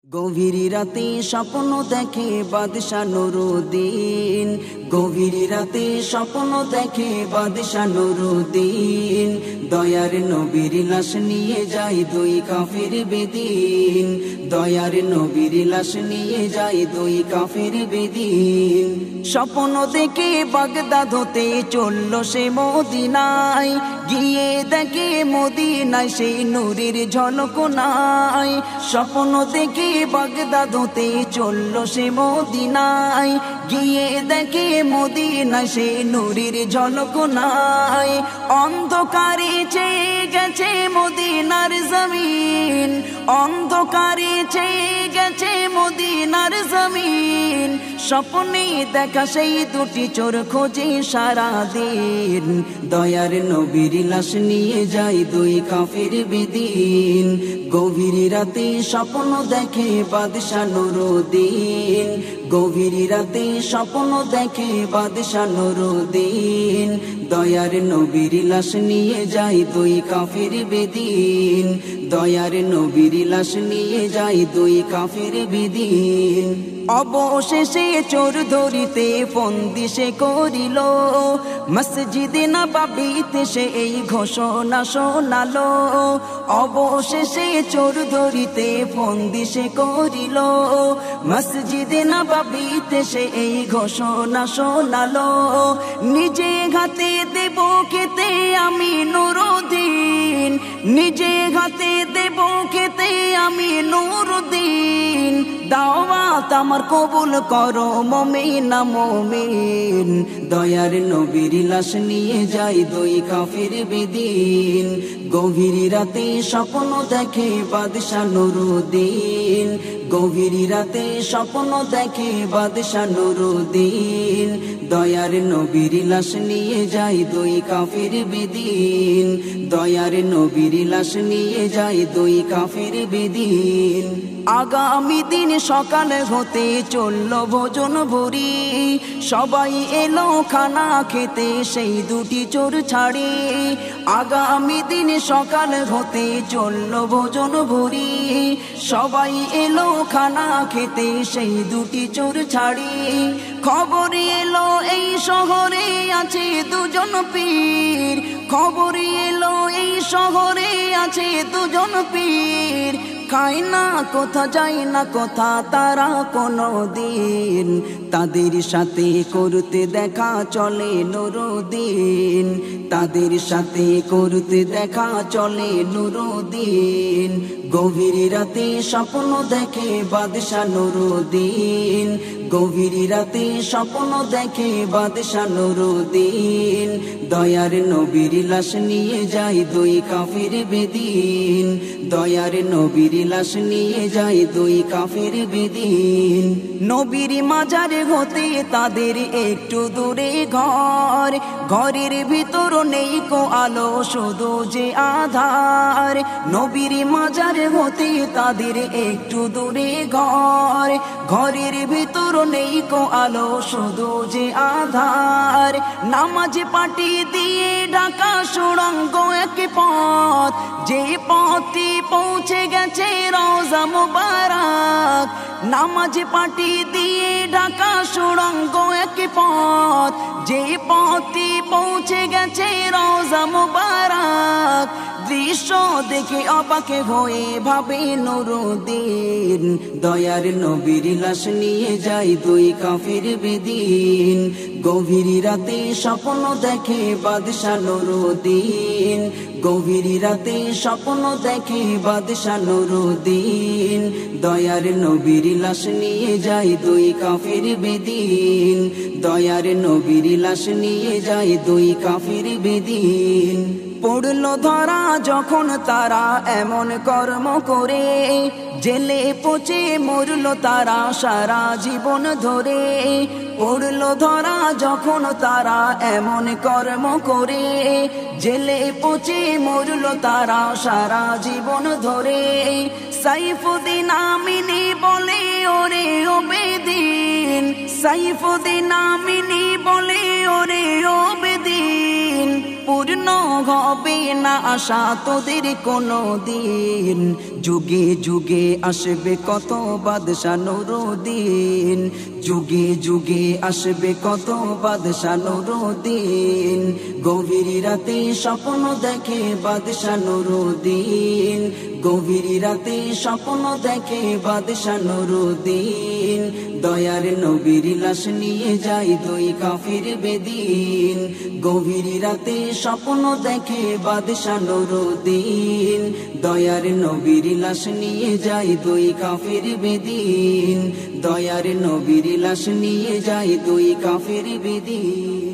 গভীর রাতে স্বপ্ন দেখে বাদশা নুরুদ্দিন, গভীর রাতে স্বপ্ন দেখে বাদশা নুরুদ্দিন। দয়ার নবীর লাশ নিয়ে যায় দুই কাফির বেদিন, দয়ার নবীর লাশ নিয়ে যায় দুই কাফির বেদিন। স্বপ্ন দেখে বাগদাদ হতে চলল সে মদিনায়, গিয়ে দেখে মদিনায় সেই নূরের ঝলক নাই। স্বপ্ন দেখে বাগদাদ হতে চলল সে মদিনায়, গিয়ে দেখে মদিনায় সে নূরের ঝলক নাই। অন্ধকারে চেয়ে গেছে মদিনার জমিন, অন্ধকারে চেয়ে গেছে মদিনার জমিন। স্বপ্নে দেখা সেই দুটি চোর খোঁজে সারাদিন, দয়ার নবীর লাশ নিয়ে যায় দুই কাফির বেদিন। গভীর রাতে স্বপ্ন দেখে বাদশা নুরুদ্দিন, গভীর রাতে স্বপ্ন দেখে বাদশা নুরুদ্দিন। দয়ার নবীর লাশ নিয়ে যায় দুই কাফির বেদিন, দয়ার নবীর লাশ নিয়ে যায় দুই কাফির বেদিন। অবশেষে চোর ধরিতে ফন্দি সে করিল, মসজিদে নববীতে সে এই ঘোষণা শোনালো। অবশেষে চোর ধরিতে ফন্দি সে করিল, মসজিদে নববীতে সে এই ঘোষণা শোনালো। নিজে হাতে দেব খেতে আমি নুরুদ্দিন, নিজে হাতে দেব খেতে আমি নুরুদ্দিন। দাওয়াত আমার কবুল করো মুমিনা মুমিন। দয়ার নবীর লাশ নিয়ে যায় দুই কাফির বেদিন, গভীর রাতে স্বপ্ন দেখে বাদশা নুরুদ্দিন, গভীর রাতে স্বপ্ন দেখে বাদশা নুরুদ্দিন। দয়ার নবীর লাশ নিয়ে যায় দুই কাফির বেদিন, দয়ার নবীর লাশ নিয়ে যায় দুই কাফির বেদিন। আগামী দিন সকাল হতে চলল ভোজন ভরি, সবাই এলো খানা খেতে সেই দুটি চোর ছাড়ে। আগামী দিন সকাল হতে চলল ভোজন ভরি, সবাই এলো খানা খেতে সেই দুটি চোর ছাড়ে। খবর এলো এই শহরে আছে দুজন পীর, খবর এলো এই শহরে আছে দুজন পীর। খায় না কোথা যায় না কোথা তারা কোনো দিন, তাদের সাথে করতে দেখা চলে নুরুদ্দিন, তাদের সাথে করতে দেখা চলে নুরুদ্দিন। গভীর রাতে স্বপ্ন দেখে বাদশা নুরুদ্দিন, গভীর রাতে স্বপ্ন দেখে বাদশা নুরুদ্দিন। দয়ার নবীর লাশ নিয়ে যায় দুই কাফির বেদিন, দয়ার নবীর লাশ নিয়ে যায় দুই কাফির বেদিন। নবীর মাজার হতে তাদের একটু দূরে ঘর, ঘরের ভিতর নেই কো আলো শুধু যে আধার। নবীর মাজার হতে তাদের একটু দূরে ঘর, ঘরের ভিতর নেই কো আলো শুধু যে আধার। নামাজ পাটি দিয়ে ঢাকা সুড়ঙ্গ এক পথ, যে পথটি পৌঁছে গেছে রওজা মুবারক। নামাজ পাটি দিয়ে ঢাকা সুড়ঙ্গ এক পথ, যে পথটি পৌঁছে গেছে রওজা মুবারক। দৃশ্য দেখে অবাকে হয়ে ভাবে নুরুদ্দিন, দয়ার নবীর লাশ নিয়ে যায় দুই কাফির বেদিন। গভীর রাতে স্বপ্ন দেখে বাদশা নুরুদ্দিন, গভীর রাতে স্বপ্ন দেখে বাদশা নুরুদ্দিন। দয়ার নবীর লাশ নিয়ে যায় দুই কাফির বেদিন, দয়ার নবীর লাশ নিয়ে যায় দুই কাফির বেদিন। পড়ল ধরা যখন তারা এমন কর্ম করে, জেলে পচে মরল তারা সারা জীবন ধরে। পড়ল ধরা যখন তারা এমন কর্ম করে, জেলে পচে মরল তারা সারা জীবন ধরে। সাইফুদ্দিন আমিনী বলে ওরে ও বেদিন, সাইফুদ্দিন আমিনী বলে ওরে ও বেদিন। পূর্ণ হবে না আশা তোদের কোনো দিন। যুগে যুগে আসবে কত বাদশা নুরুদ্দিন, যুগে যুগে আসবে কত বাদশা নুরুদ্দিন। গভীর রাতে স্বপ্ন দেখে বাদশা নুরুদ্দিন, গভীর রাতে স্বপ্ন দেখে বাদশা নুরুদ্দিন। দয়ার নবীর লাশ নিয়ে যায় দুই কাফির বেদিন। গভীর রাতে স্বপ্ন দেখে বাদশা নুরুদ্দিন, দয়ার নবীর লাশ নিয়ে যায় দুই কাফির বেদিন। দয়ার নবীর লাশ নিয়ে যায় দুই কাফির বেদিন।